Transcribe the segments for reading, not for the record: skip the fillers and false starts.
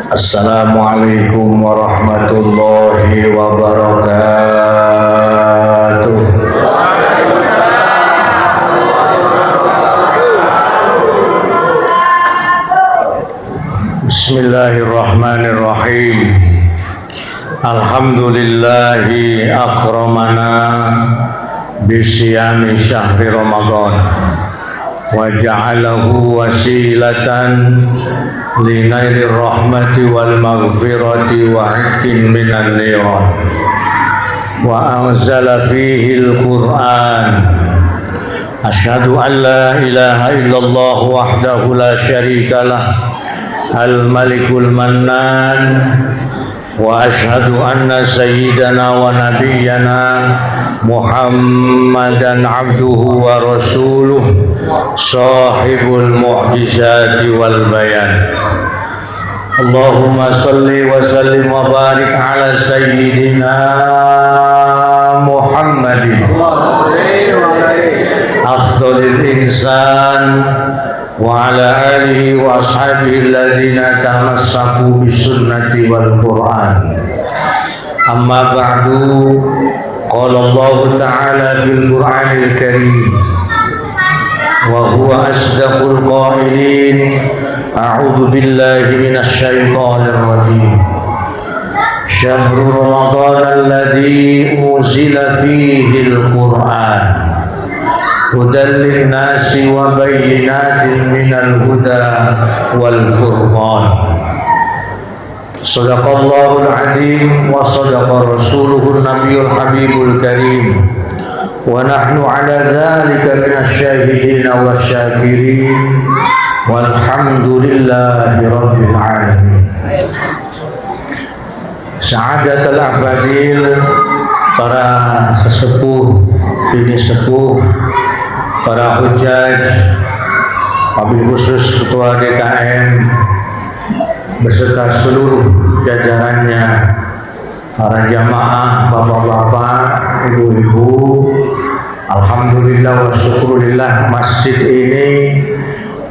Assalamualaikum warahmatullahi wabarakatuh. Bismillahirrahmanirrahim. Alhamdulillahi akramana bisyami syahri Ramadan wa ja'alahu wasilatan linailir rahmati wal maghfirati wa 'itqin minan niran wa anzala fihi al-Qur'an. Asyhadu an la ilaha illallah wahdahu la syarikalah al-malikul mannan wa asyhadu anna sayyidana wa nabiyyana Muhammadan abduhu wa rasuluh sahibul mu'jizati wal bayan. Allahumma salli wa sallim wa barik ala sayyidina Muhammadin afdalil insan wa ala alihi wa ashabihi alladhina tamassaku bisunnati wal Qur'an. Amma ba'du, qala Allah ta'ala fil Qur'anil Karim wa huwa asdaqul qailin. A'udzu billahi minasy syaithanir rajim. Syahrul Ramadan alladzi unzila fihi al-Qur'an hudan lin-nasi wa bayyinatin minal huda wal furqan. Shadaqallahul azim wa shadaqa rasuluhun nabiyul habibul karim wa nahnu ala dzalika minasy syahidin wasyakirin walhamdulillahi rabbil alamin. Sa'adatul afadil, para sesepuh, bini sepuh, para hujaj, wabil khusus Ketua DKM beserta seluruh jajarannya, para jamaah, bapak-bapak, ibu-ibu, alhamdulillah wa syukurillah, masjid ini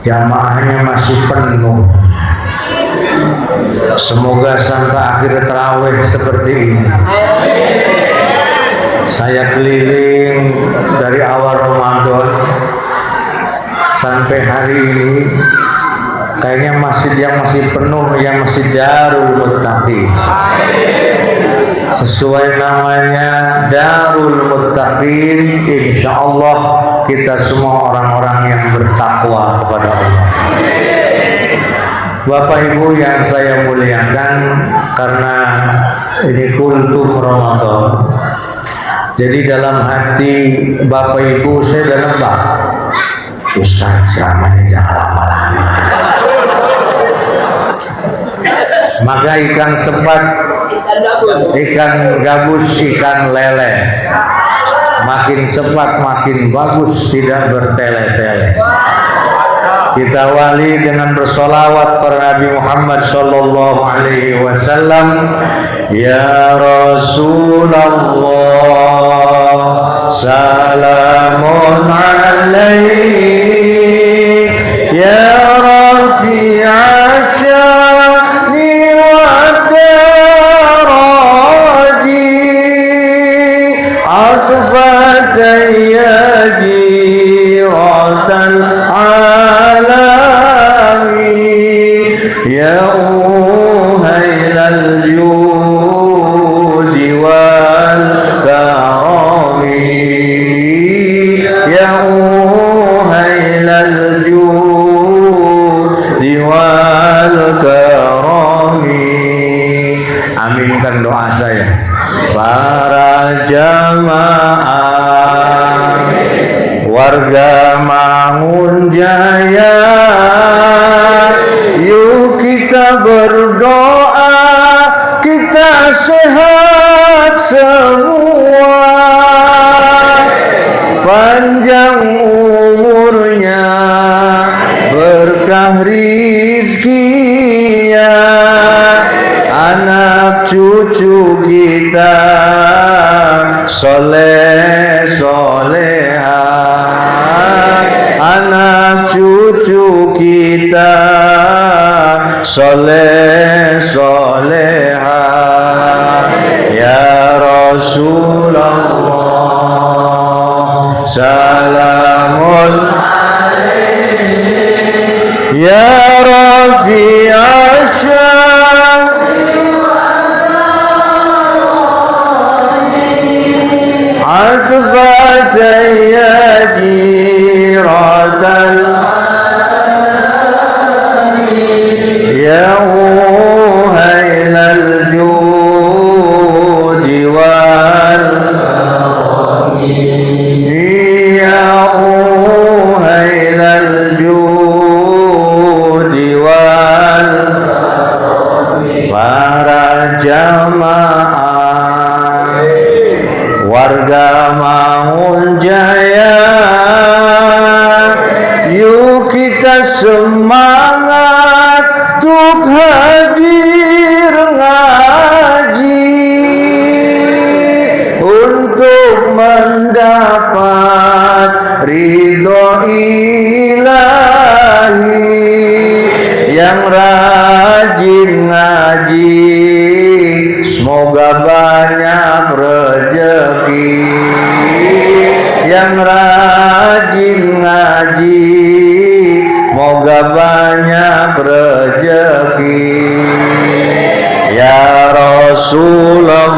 jamaahnya masih penuh. Semoga sampai akhir tarawih seperti ini. Saya keliling dari awal Ramadan sampai hari ini, kayaknya masjid yang masih penuh yang Masjid Darul Muttaqin. Sesuai namanya Darul Muttaqin, insya Allah kita semua orang-orang yang bertakwa kepada Allah. Bapak Ibu yang saya muliakan, karena ini kultum Ramadan, jadi dalam hati Bapak Ibu saya udah nebak, Ustaz ceramahnya jangan lama-lama. Maka ikan sepat, ikan gabus, ikan lele, makin cepat makin bagus, tidak bertele-tele. Kita wali dengan bersolawat per Nabi Muhammad sallallahu alaihi wasallam. Ya Rasulullah, salamun alaik, ya Rafi'a sya'ni wa daraji, atfatan ya jiratal ya uhailal judi wal karami, ya uhailal judi wal karami. Aminkan doa saya. Para jamaah warga Mangunjaya, yuk kita berdoa, kita sehat semua, panjang umurnya, berkah rizkinya, anak cucu kita soleh soleha, anak cucu kita soleh salamun ya rafi'ash عطفة يا جيرة يا هيل الجود والكرم يا هيل الجود والكرم para jamaah warga Mangun Jaya, yuk kita semangat untuk hadir ngaji untuk mendapat ridho ilahi. Yang rajin ngaji semoga banyak rezeki. Yang rajin ngaji semoga banyak rezeki. Ya Rasulullah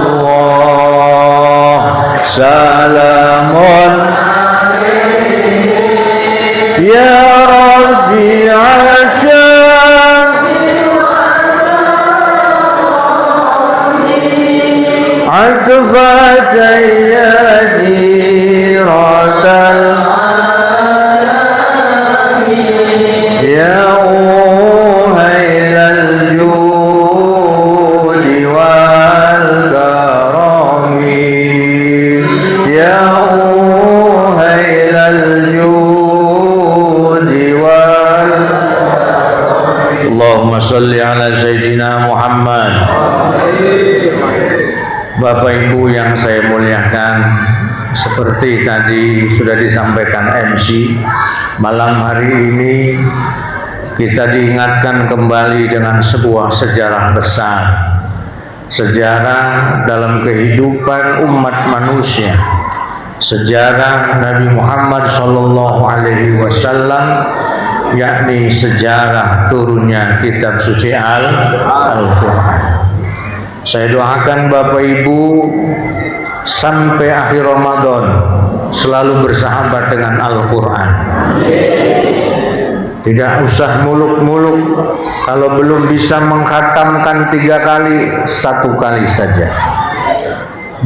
salamun ya rafi'ash عطفة يا جيرة يا هيل الجود والكرم يا هيل الجود والكرم اللهم صل على سيدنا محمد. Bapak Ibu yang saya muliakan, seperti tadi sudah disampaikan MC, malam hari ini kita diingatkan kembali dengan sebuah sejarah besar, sejarah dalam kehidupan umat manusia, sejarah Nabi Muhammad SAW, yakni sejarah turunnya kitab suci Al-Quran. Saya doakan Bapak Ibu sampai akhir Ramadan selalu bersahabat dengan Al-Quran. Tidak usah muluk-muluk. Kalau belum bisa mengkhatamkan 3 kali, 1 kali saja.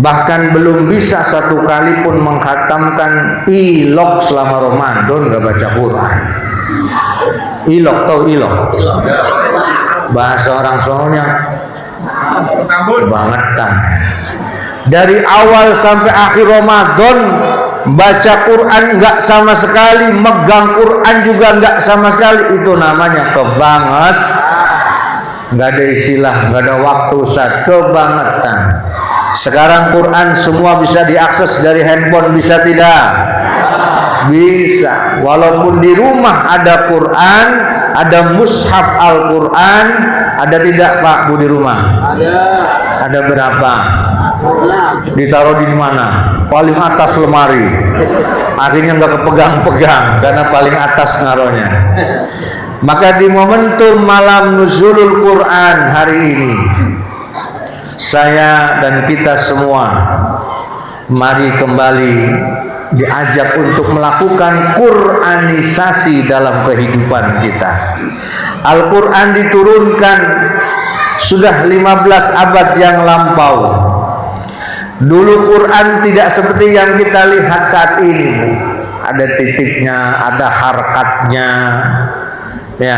Bahkan belum bisa 1 kali pun mengkhatamkan ilok selama Ramadan gak baca Quran. Ilok, tahu ilok? Bahasa orang Solonya kebangetan. Dari awal sampai akhir Ramadan baca Quran enggak sama sekali, megang Quran juga enggak sama sekali, itu namanya kebanget. Enggak ada istilah, enggak ada waktu, Ustaz, kebangetan. Sekarang Quran semua bisa diakses dari handphone, bisa tidak? Bisa. Walaupun di rumah ada Quran, ada mushaf Al-Quran, ada tidak Pak Bu di rumah? Ada. Ada berapa? Ditaruh di mana? Paling atas lemari. Akhirnya nggak kepegang-pegang karena paling atas naruhnya. Maka di momentum malam nuzulul Quran hari ini, saya dan kita semua mari kembali diajak untuk melakukan Quranisasi dalam kehidupan kita. Al-Quran diturunkan sudah 15 abad yang lampau. Dulu Quran tidak seperti yang kita lihat saat ini, Bu. Ada titiknya, ada harkatnya. Ya,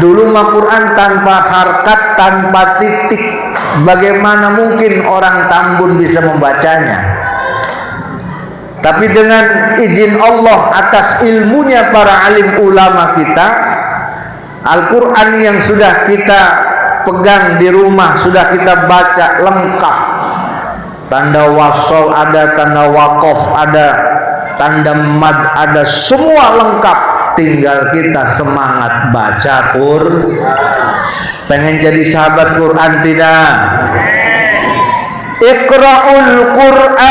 dulu mah Quran tanpa harkat, tanpa titik. Bagaimana mungkin orang Tambun bisa membacanya? Tapi dengan izin Allah atas ilmunya para alim ulama kita, Al-Quran yang sudah kita pegang di rumah, sudah kita baca lengkap. Tanda wasol ada, tanda wakof ada, tanda mad ada, semua lengkap. Tinggal kita semangat baca Quran. Pengen jadi sahabat Quran tidak? Iqra'ul Quran.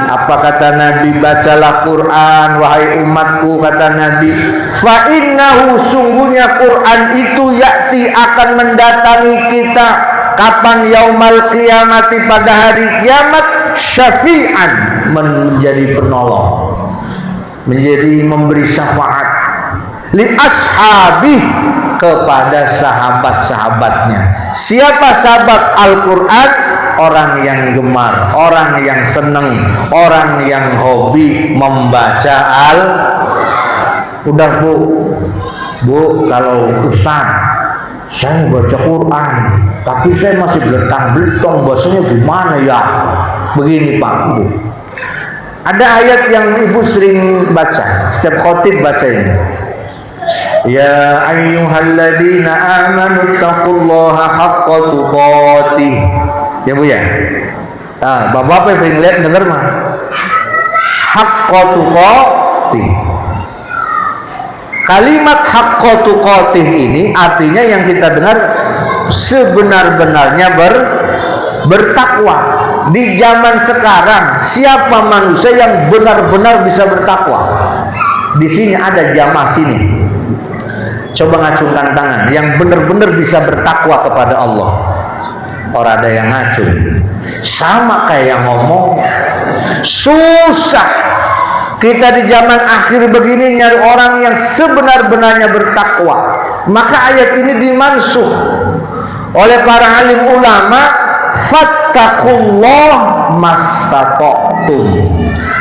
Apa Apa kata Nabi? Bacalah Quran wahai umatku, kata Nabi. Fa innahu, sungguhnya Quran itu ya'ti, akan mendatangi kita kapan? Yaumal qiyamati, pada hari kiamat, syafi'an, menjadi penolong, menjadi memberi syafaat, li ashabi, kepada sahabat-sahabatnya. Siapa sahabat Al-Quran? Orang yang gemar, orang yang seneng, orang yang hobi membaca Udah bu, kalau Ustaz, saya baca Quran, tapi saya masih beletang-beletong, bahasanya gimana ya? Begini Pak, Bu. Ada ayat yang ibu sering baca, setiap khotib baca ini. Ya ayyuhalladzina amanu taqullaha haqqa tuqatih. Ya Bu ya. Nah, Bapak sering lihat dengar mah. Haqqa tuqatih. Kalimat haqqa tuqatih ini artinya yang kita dengar sebenar-benarnya bertakwa. Di zaman sekarang, siapa manusia yang benar-benar bisa bertakwa? Di sini ada jamaah sini. Coba ngacungkan tangan yang benar-benar bisa bertakwa kepada Allah. Orang ada yang ngacung, sama kayak yang ngomong. Susah kita di zaman akhir begini nyari orang yang sebenar-benarnya bertakwa. Maka ayat ini dimansuh oleh para alim ulama. Fattaqullah mastata'tum,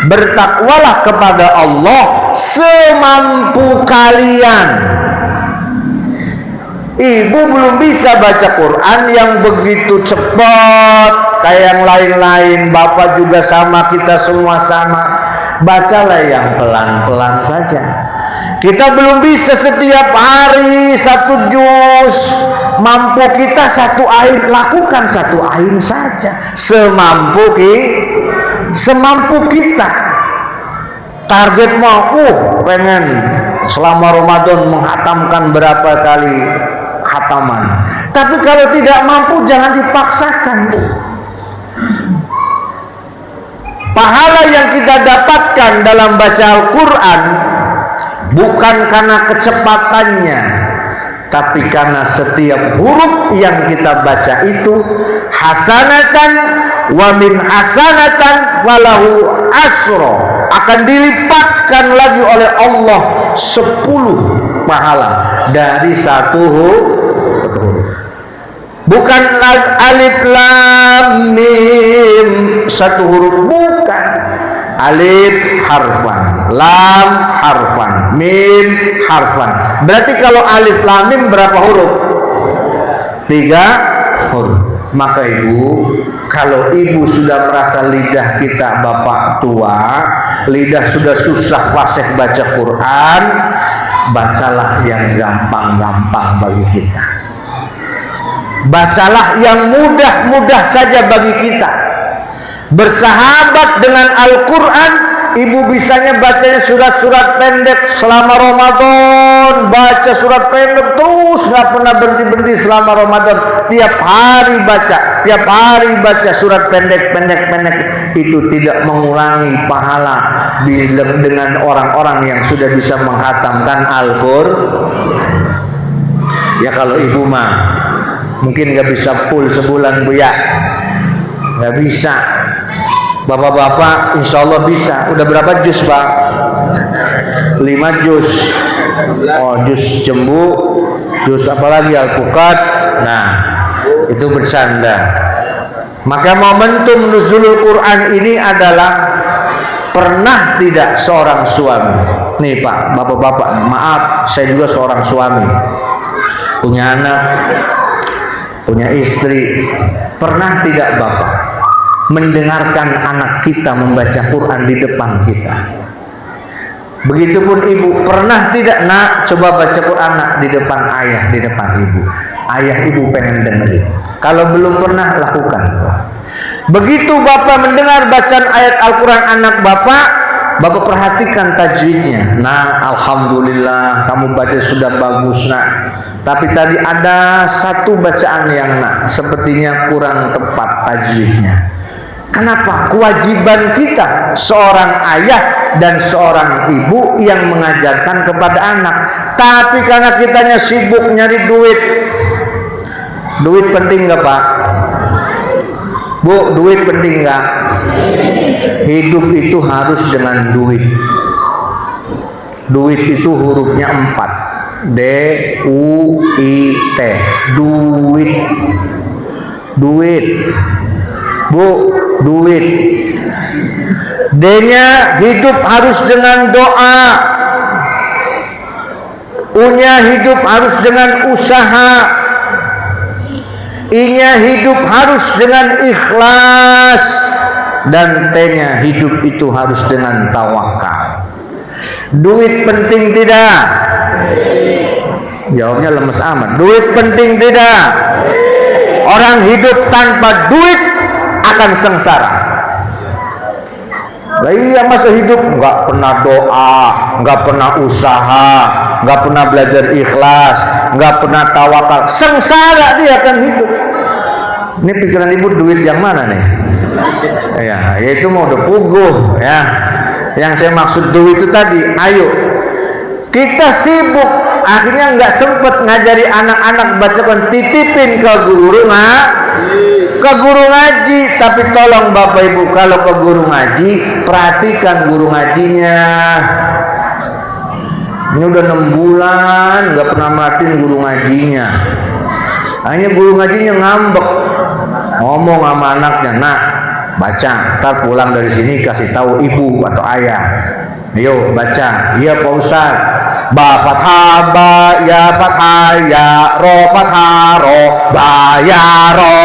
bertakwalah kepada Allah semampu kalian. Ibu belum bisa baca Quran yang begitu cepat kayak yang lain-lain. Bapak juga sama, kita semua sama. Bacalah yang pelan-pelan saja. Kita belum bisa setiap hari 1 juz. Mampu kita 1 ain, lakukan 1 ain saja. Semampu kita. Target mau pengen selama Ramadan menghatamkan berapa kali khataman. Tapi kalau tidak mampu jangan dipaksakan. Pahala yang kita dapatkan dalam baca Al-Quran bukan karena kecepatannya, tapi karena setiap huruf yang kita baca itu hasanatan wa min hasanatan falahu asro, akan dilipatkan lagi oleh Allah 10 pahala dari 1 huruf. Bukan alif lam mim 1 huruf, bukan. Alif harfan, lam harfan, mim harfan. Berarti kalau alif lam mim berapa huruf? 3 huruf. Maka ibu, kalau ibu sudah merasa lidah kita bapak tua, lidah sudah susah fasih baca Quran, bacalah yang gampang-gampang bagi kita. Bacalah yang mudah-mudah saja bagi kita. Bersahabat dengan Al-Quran. Ibu bisanya bacanya surat-surat pendek selama Ramadan. Baca surat pendek terus, nggak pernah berhenti-berhenti selama Ramadan. Tiap hari baca surat pendek. Itu tidak mengurangi pahala dengan orang-orang yang sudah bisa menghatamkan Al-Quran. Ya kalau ibu mah mungkin nggak bisa full sebulan Bu ya, nggak bisa. Bapak-bapak insya Allah bisa. Udah berapa juz Pak? 5 juz. Oh, juz Jembu, juz apa lagi, Al-Fuqat. Nah, itu bersandar. Maka momentum nuzulul Quran ini adalah pernah tidak seorang suami. Nih Pak, bapak-bapak, maaf, saya juga seorang suami, punya anak, punya istri. Pernah tidak bapak mendengarkan anak kita membaca Quran di depan kita? Begitupun ibu, pernah tidak nak coba baca Quran nak di depan ayah, di depan ibu? Ayah ibu pengen dengerin. Kalau belum pernah, lakukan. Begitu bapak mendengar bacaan ayat Al-Quran anak bapak perhatikan tajwidnya. Nah, alhamdulillah kamu baca sudah bagus nak. Tapi tadi ada 1 bacaan yang nak sepertinya kurang tepat tajwidnya. Kenapa? Kewajiban kita seorang ayah dan seorang ibu yang mengajarkan kepada anak. Tapi karena kitanya sibuk nyari duit. Duit penting gak Pak? Bu, duit penting gak? Hidup itu harus dengan duit. Duit itu hurufnya 4. D-U-I-T. Duit. Duit. Bu, duit. D-nya hidup harus dengan doa. U-nya hidup harus dengan usaha. I-nya hidup harus dengan ikhlas. Dan T-nya hidup itu harus dengan tawakal. Duit penting tidak? Jawabnya lemes amat. Duit penting tidak? Orang hidup tanpa duit akan sengsara. Nah, iya, masa hidup nggak pernah doa, nggak pernah usaha, nggak pernah belajar ikhlas, nggak pernah tawakal, sengsara dia akan hidup. Ini pikiran ibu duit yang mana nih? Ya, itu mau udah puguh ya. Yang saya maksud duit itu tadi, ayo kita sibuk, akhirnya nggak sempet ngajari anak-anak bacakan, titipin ke guru ngaji. Tapi tolong Bapak Ibu, kalau ke guru ngaji, perhatikan guru ngajinya. Ini udah 6 bulan nggak pernah merhatiin guru ngajinya. Akhirnya guru ngajinya ngambek, ngomong sama anaknya, nak baca, ntar pulang dari sini kasih tahu ibu atau ayah. Ayo baca. Iya Pak Ustaz. Ba fathah ba, ya fathah ya, ro fathah ro, ba ya ro.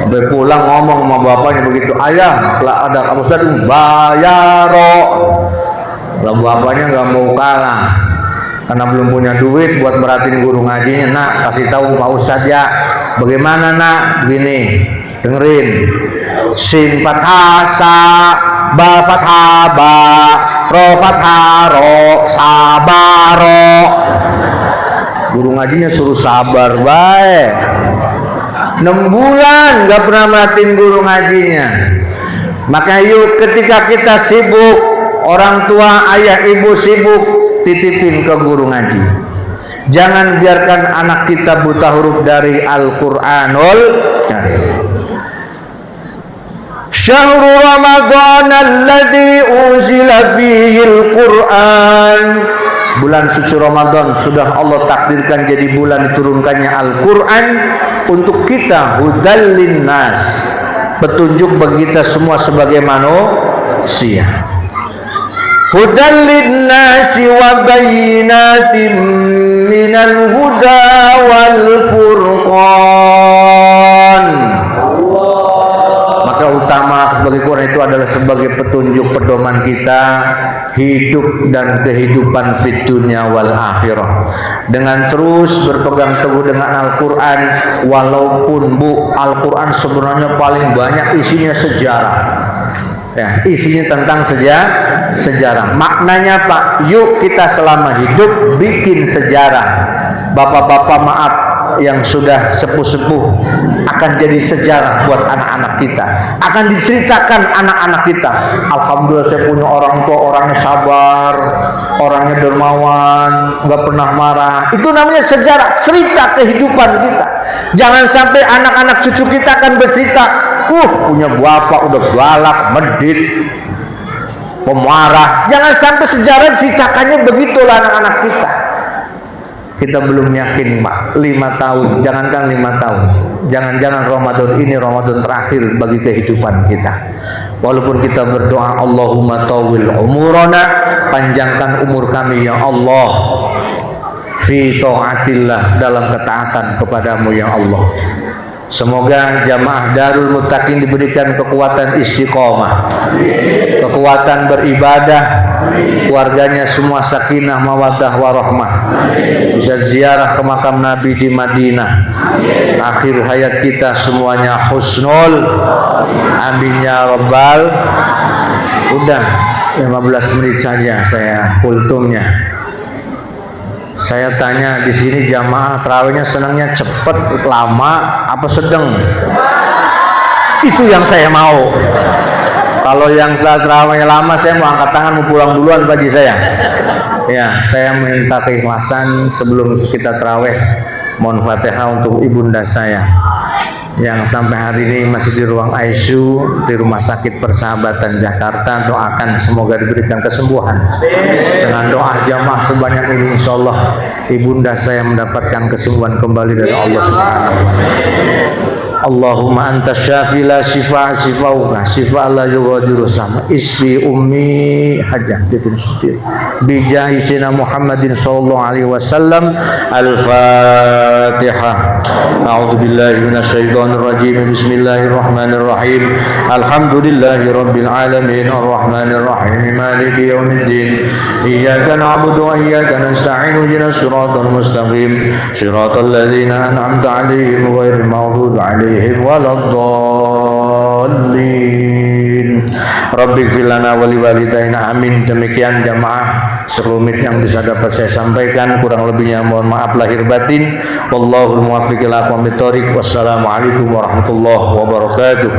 Sampai pulang ngomong sama bapaknya begitu, ayah ada Pak Ustaz ba ya ro. Lalu bapaknya nggak mau kalah karena belum punya duit buat merhatiin guru ngajinya. Nak, kasih tahu Pak Ustaz ya. Bagaimana nak? Begini, dengerin. Sin fathah sa, ba fathah ba, ro fathah ro, sabaro. Guru ngajinya suruh sabar baik. 6 bulan nggak pernah merhatiin guru ngajinya. Maka yuk, ketika kita sibuk, orang tua, ayah, ibu sibuk, titipin ke guru ngaji. Jangan biarkan anak kita buta huruf dari Al-Quranul Karim. Syahrul Ramadan alladzi unzila fihi al-Quran. Bulan suci Ramadan sudah Allah takdirkan jadi bulan diturunkannya Al-Quran untuk kita, hudal linnas, petunjuk bagi kita semua sebagai manusia. Hudal linnasi wa bayyinatin minal huda wal furqan. Maka utama bagi Quran itu adalah sebagai petunjuk pedoman kita hidup dan kehidupan fid dunya wal akhirah. Dengan terus berpegang teguh dengan Al-Quran, walaupun Bu, Al-Quran sebenarnya paling banyak isinya sejarah. Ya, isinya tentang sejarah. Maknanya Pak, yuk kita selama hidup bikin sejarah. Bapak-bapak maaf yang sudah sepuh-sepuh akan jadi sejarah buat anak-anak kita. Akan diceritakan anak-anak kita. Alhamdulillah saya punya orang tua orangnya sabar, orangnya dermawan, nggak pernah marah. Itu namanya sejarah, cerita kehidupan kita. Jangan sampai anak-anak cucu kita akan bercerita, punya bapak udah galak, medit, pemarah. Jangan sampai sejarah ceritakannya begitulah anak-anak kita. Kita belum yakin Pak, 5 tahun, jangankan 5 tahun, jangan-jangan Ramadan ini Ramadan terakhir bagi kehidupan kita. Walaupun kita berdoa, Allahumma tawil umurana, panjangkan umur kami ya Allah, fi ta'atillah, dalam ketaatan kepadamu ya Allah. Semoga jamaah Darul Muttaqin diberikan kekuatan istiqomah, kekuatan beribadah, keluarganya semua sakinah, mawaddah, warahmah, bisa ziarah ke makam Nabi di Madinah. Akhir hayat kita semuanya husnul, amin ya rabbal. Udah 15 menit saja saya kultumnya. Saya tanya di sini jamaah tarawihnya senangnya cepet, lama, apa sedang? Itu yang saya mau. Kalau yang terawih lama, saya mau angkat tangan, mau pulang duluan Pak Haji saya. Ya, saya minta keikhlasan sebelum kita terawih. Mohon Fatihah untuk ibunda saya yang sampai hari ini masih di ruang ICU di Rumah Sakit Persahabatan Jakarta. Doakan semoga diberikan kesembuhan. Dengan doa jamaah sebanyak ini, insya Allah ibunda saya mendapatkan kesembuhan kembali dari Allah Subhanahu wa Ta'ala. Allahumma anta syafi la shifa shifauka shifa la yughadiru sama isfi ummi hajah jatuh setir bijahi sina Muhammadin sallallahu alaihi wasallam. Al-Fatihah. A'udzu billahi minasyaitonir rajim. Bismillahirrahmanirrahim. Alhamdulillahi rabbil alamin arrahmanir rahim maliki yaumiddin. Iyyaka na'budu wa iyyaka nasta'in ihdinas siratal mustaqim siratal ladzina an'amta 'alaihim ghairil maghdubi 'alaihim waladdallin. Rabbighfir lana wa liwalidayna. Amin. Demikian jamaah serumit yang bisa dapat saya sampaikan, kurang lebihnya mohon maaf lahir batin. Wallahul muwaffiq ila aqwamit thoriq. Wassalamualaikum warahmatullahi wabarakatuh.